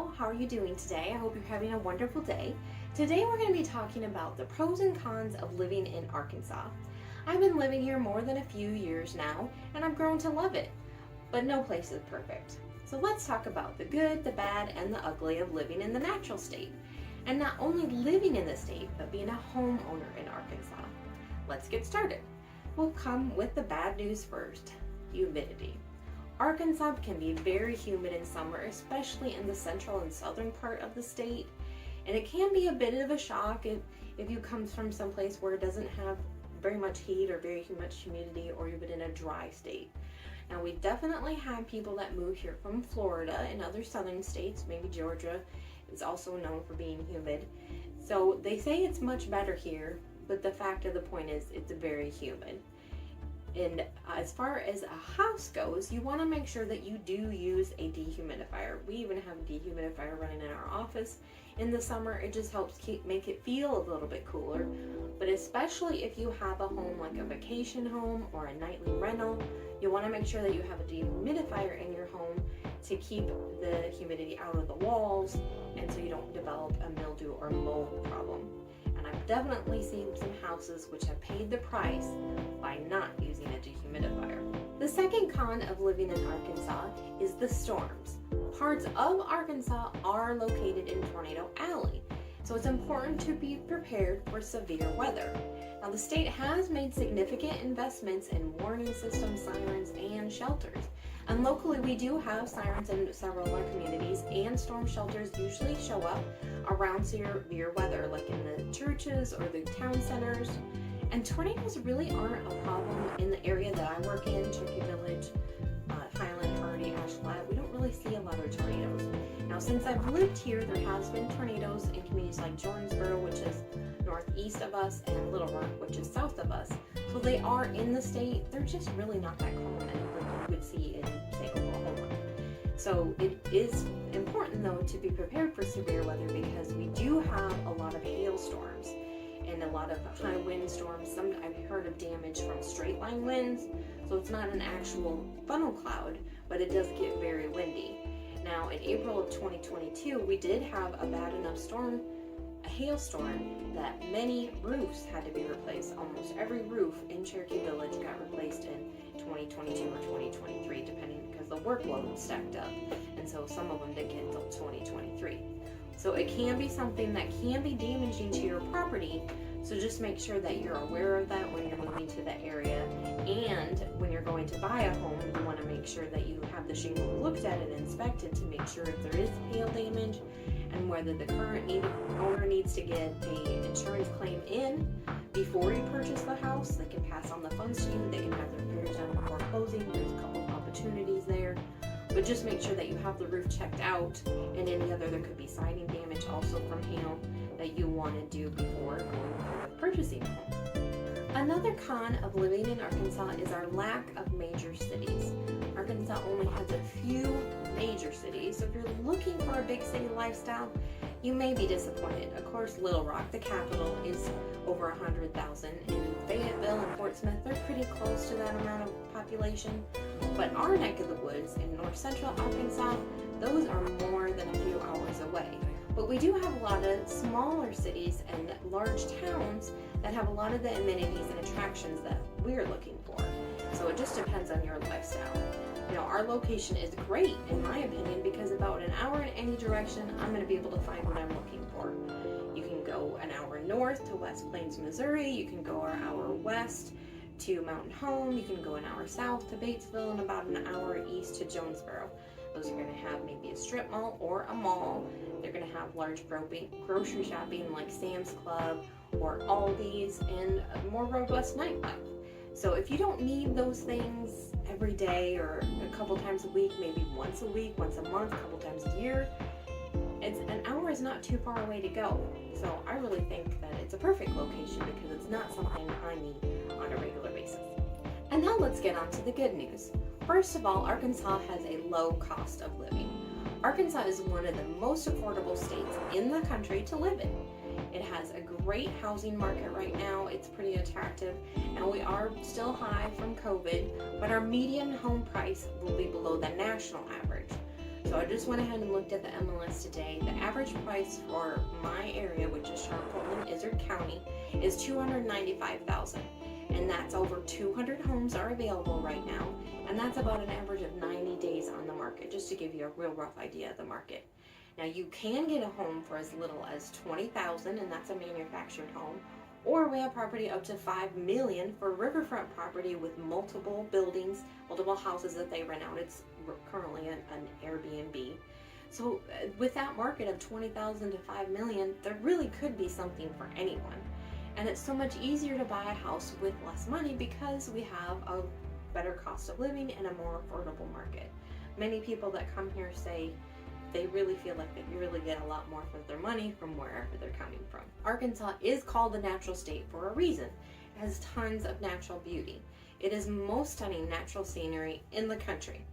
all, how are you doing today? I hope you're having a wonderful day. Today we're going to be talking about the pros and cons of living in Arkansas. I've been living here more than a few years now, and I've grown to love it. But no place is perfect. So let's talk about the good, the bad, and the ugly of living in the natural state. And not only living in the state, but being a homeowner in Arkansas. Let's get started. We'll come with the bad news first, humidity. Arkansas can be very humid in summer, especially in the central and southern part of the state. And it can be a bit of a shock if you come from someplace where it doesn't have very much heat or very much humidity, or you've been in a dry state. Now, we definitely have people that move here from Florida and other southern states. Maybe Georgia is also known for being humid. So they say it's much better here, but the fact of the point is it's very humid. And as far as a house goes, you want to make sure that you do use a dehumidifier. We even have a dehumidifier running in our office. In the summer, it just helps make it feel a little bit cooler. But especially if you have a home like a vacation home or a nightly rental, you want to make sure that you have a dehumidifier in your home to keep the humidity out of the walls, and so you don't develop a mildew or mold problem. And I've definitely seen some houses which have paid the price by not using a dehumidifier. The second con of living in Arkansas is the storms. Parts of Arkansas are located in Tornado Alley, so it's important to be prepared for severe weather. Now, the state has made significant investments in warning systems, sirens, and shelters. And locally, we do have sirens in several of our communities, and storm shelters usually show up around severe weather, like in the churches or the town centers. And tornadoes really aren't a problem in the area that I work in, Turkey Village, Highland, Hardy, Ash Flat. We don't really see a lot of tornadoes. Now, since I've lived here, there has been tornadoes in communities like Jonesboro, which is northeast of us, and Little Rock, which is south of us. So they are in the state. They're just really not that common like you would see in, say, Oklahoma. So it is important, though, to be prepared for severe weather, because we do have a lot of hailstorms and a lot of high wind storms. I've heard of damage from straight line winds, so it's not an actual funnel cloud, but it does get very windy. Now, in April of 2022, we did have a bad enough storm, a hailstorm, that many roofs had to be replaced. Almost every roof in Cherokee Village got replaced in 2022 or 2023, depending, because the workload stacked up, and so some of them didn't get until 2023. So it can be something that can be damaging to your property, so just make sure that you're aware of that when you're moving to that area. And when you're going to buy a home, you want to make sure that you have the shingle looked at and inspected to make sure if there is hail damage, and whether the current owner needs to get an insurance claim in before you purchase the house. They can pass on the funds to you. They can have the repairs done before closing. There's a couple of opportunities there. But just make sure that you have the roof checked out, and any other, there could be siding damage also from hail that you want to do before purchasing a home. Another con of living in Arkansas is our lack of major cities. Arkansas only has a few major cities, so if you're looking for a big city lifestyle, you may be disappointed. Of course, Little Rock, the capital, is over 100,000, and Fayetteville and Fort Smith, they're pretty close to that amount of population. But our neck of the woods in north central Arkansas, those are more than a few hours away. But we do have a lot of smaller cities and large towns that have a lot of the amenities and attractions that we're looking for. So it just depends on your lifestyle. You know, our location is great, in my opinion, because about an hour in any direction, I'm going to be able to find what I'm looking for. You can go an hour north to West Plains, Missouri. You can go an hour west to Mountain Home. You can go an hour south to Batesville, and about an hour east to Jonesboro. Those are going to have maybe a strip mall or a mall. They're going to have large grocery shopping like Sam's Club or Aldi's, and a more robust nightlife. So if you don't need those things every day or a couple times a week, maybe once a week, once a month, a couple times a year, an hour is not too far away to go. So I really think that it's a perfect location because it's not something I need on a regular basis. And now let's get on to the good news. First of all, Arkansas has a low cost of living. Arkansas is one of the most affordable states in the country to live in. It has a great housing market right now. It's pretty attractive. Now, we are still high from COVID, but our median home price will be below the national average. So I just went ahead and looked at the MLS today. The average price for my area, which is Sharp and Ozark County, is $295,000. And that's over 200 homes are available right now. And that's about an average of 90 days on the market, just to give you a real rough idea of the market. Now you can get a home for as little as $20,000, and that's a manufactured home. Or we have property up to $5 million for riverfront property with multiple buildings, multiple houses that they rent out. It's currently an Airbnb. So with that market of $20,000 to $5 million, there really could be something for anyone. And it's so much easier to buy a house with less money because we have a better cost of living and a more affordable market. Many people that come here say they really feel like that you really get a lot more for their money from wherever they're coming from. Arkansas is called the natural state for a reason. It has tons of natural beauty. It is most stunning natural scenery in the country.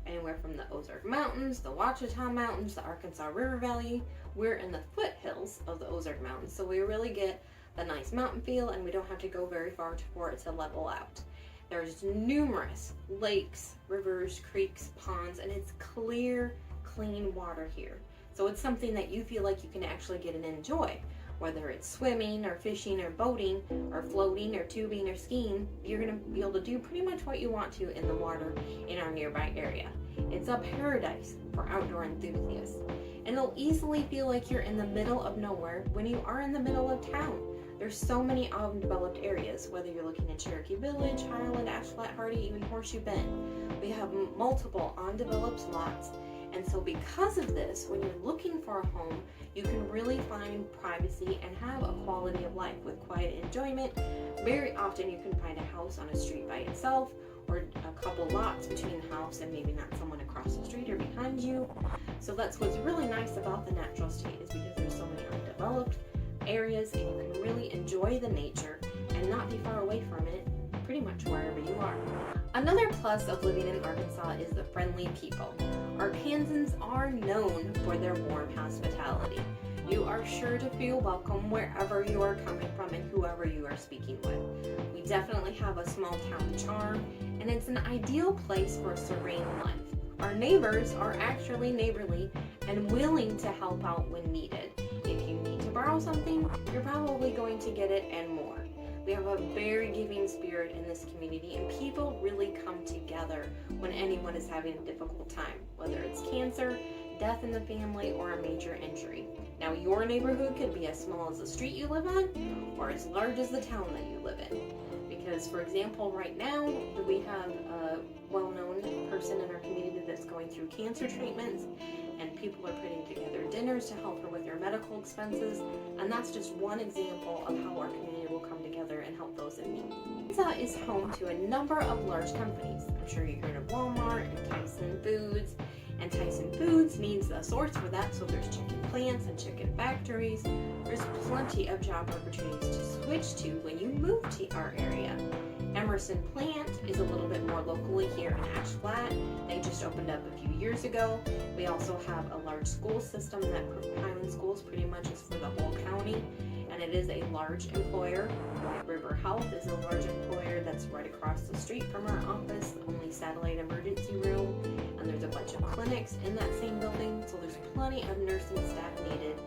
Anywhere from the Ozark Mountains, the Ouachita Mountains, the Arkansas River Valley. We're in the foothills of the Ozark Mountains, so we really get the nice mountain feel, and we don't have to go very far for it to level out. There's numerous lakes, rivers, creeks, ponds, and it's clear, clean water here. So it's something that you feel like you can actually get and enjoy. Whether it's swimming or fishing or boating or floating or tubing or skiing, you're going to be able to do pretty much what you want to in the water in our nearby area. It's a paradise for outdoor enthusiasts. And it'll easily feel like you're in the middle of nowhere when you are in the middle of town. There's so many undeveloped areas, whether you're looking at Cherokee Village, Highland, Ashflat, Hardy, even Horseshoe Bend. We have multiple undeveloped lots. And so because of this, when you're looking for a home, you can really find privacy and have a quality of life with quiet enjoyment. Very often you can find a house on a street by itself, or a couple lots between the house and maybe not someone across the street or behind you. So that's what's really nice about the natural state, is because there's so many undeveloped areas and you can really enjoy the nature and not be far away from it pretty much wherever you are. Another plus of living in Arkansas is the friendly people. Arkansans are known for their warm hospitality. You are sure to feel welcome wherever you are coming from and whoever you are speaking with. We definitely have a small town charm, and it's an ideal place for a serene life. Our neighbors are actually neighborly and willing to help out when needed. If you need to borrow something, you're probably going to get it and more. We have a very giving spirit in this community, and people really come together when anyone is having a difficult time, whether it's cancer, death in the family, or a major injury. Now, your neighborhood could be as small as the street you live on or as large as the town that you live in. Because, for example, right now, we have a well-known person in our community that's going through cancer treatments, and people are putting together dinners to help her with her medical expenses, and that's just one example of how our community will come together and help those in need. Arkansas is home to a number of large companies. I'm sure you heard of Walmart and Tyson Foods, and Tyson Foods needs a source for that, so there's chicken plants and chicken factories. There's plenty of job opportunities to switch to when you move to our area. Emerson Plant is a little bit more locally here in Ashflat. They just opened up a few years ago. We also have a large school system that Highland Schools pretty much is for the whole county, and it is a large employer. White River Health is a large employer that's right across the street from our office, the only satellite emergency room, and there's a bunch of clinics in that same building, so there's plenty of nursing staff needed.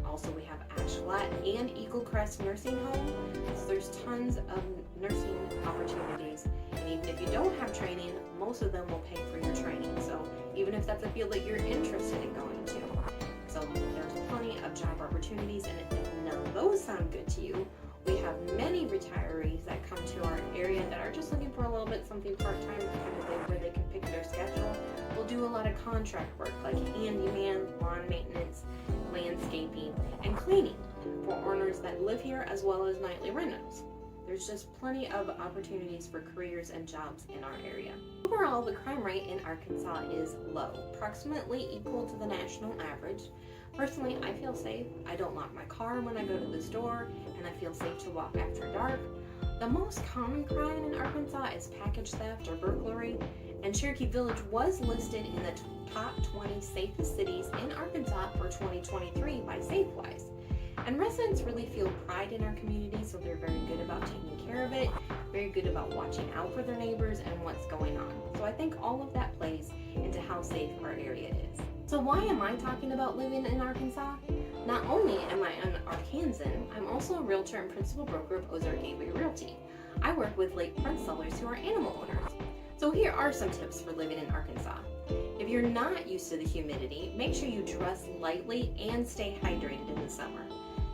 Also, we have Ashflat and Eagle Crest Nursing Home, so there's tons of nursing opportunities. And even if you don't have training, most of them will pay for your training. So even if that's a field that you're interested in going to. So there's plenty of job opportunities, and if none of those sound good to you, we have many retirees that come to our area that are just looking for a little bit something part-time, kind of where they can pick their schedule. We'll do a lot of contract work like handyman, lawn maintenance, landscaping, and cleaning for owners that live here, as well as nightly rentals. There's just plenty of opportunities for careers and jobs in our area. Overall, the crime rate in Arkansas is low, approximately equal to the national average. Personally, I feel safe. I don't lock my car when I go to the store, and I feel safe to walk after dark. The most common crime in Arkansas is package theft or burglary, and Cherokee Village was listed in the top 20 safest cities in Arkansas for 2023 by Safewise. And residents really feel pride in our community, so they're very good about taking care of it, very good about watching out for their neighbors and what's going on. So I think all of that plays into how safe our area is. So why am I talking about living in Arkansas? Not only am I an Arkansan, I'm also a realtor and principal broker of Ozark Realty. I work with lakefront sellers who are animal owners. So here are some tips for living in Arkansas. If you're not used to the humidity, make sure you dress lightly and stay hydrated in the summer.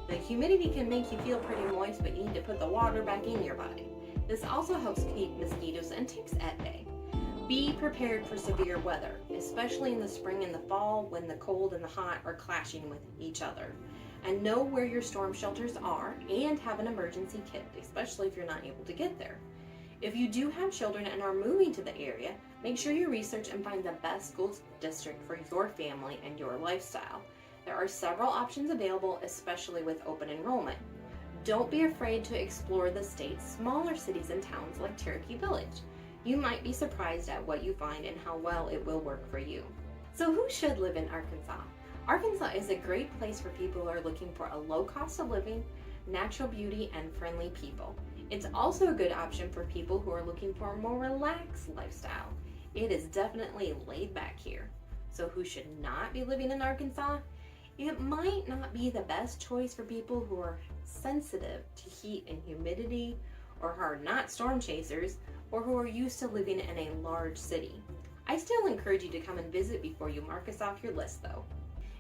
The humidity can make you feel pretty moist, but you need to put the water back in your body. This also helps keep mosquitoes and ticks at bay. Be prepared for severe weather, especially in the spring and the fall when the cold and the hot are clashing with each other. And know where your storm shelters are and have an emergency kit, especially if you're not able to get there. If you do have children and are moving to the area, make sure you research and find the best school district for your family and your lifestyle. There are several options available, especially with open enrollment. Don't be afraid to explore the state's smaller cities and towns like Cherokee Village. You might be surprised at what you find and how well it will work for you. So who should live in Arkansas? Arkansas is a great place for people who are looking for a low cost of living, natural beauty, and friendly people. It's also a good option for people who are looking for a more relaxed lifestyle. It is definitely laid back here. So who should not be living in Arkansas? It might not be the best choice for people who are sensitive to heat and humidity, or who are not storm chasers, or who are used to living in a large city. I still encourage you to come and visit before you mark us off your list though.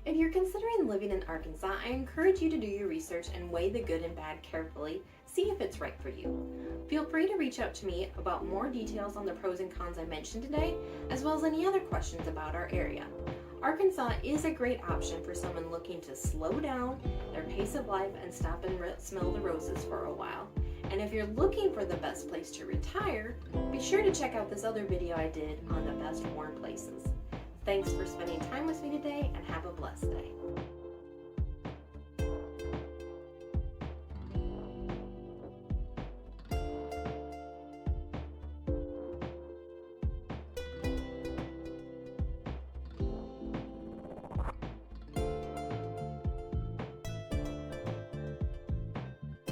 If you're considering living in Arkansas, I encourage you to do your research and weigh the good and bad carefully, see if it's right for you. Feel free to reach out to me about more details on the pros and cons I mentioned today, as well as any other questions about our area. Arkansas is a great option for someone looking to slow down their pace of life and stop and smell the roses for a while. And if you're looking for the best place to retire, be sure to check out this other video I did on the best warm places. Thanks for spending time with me today, and have a blessed day.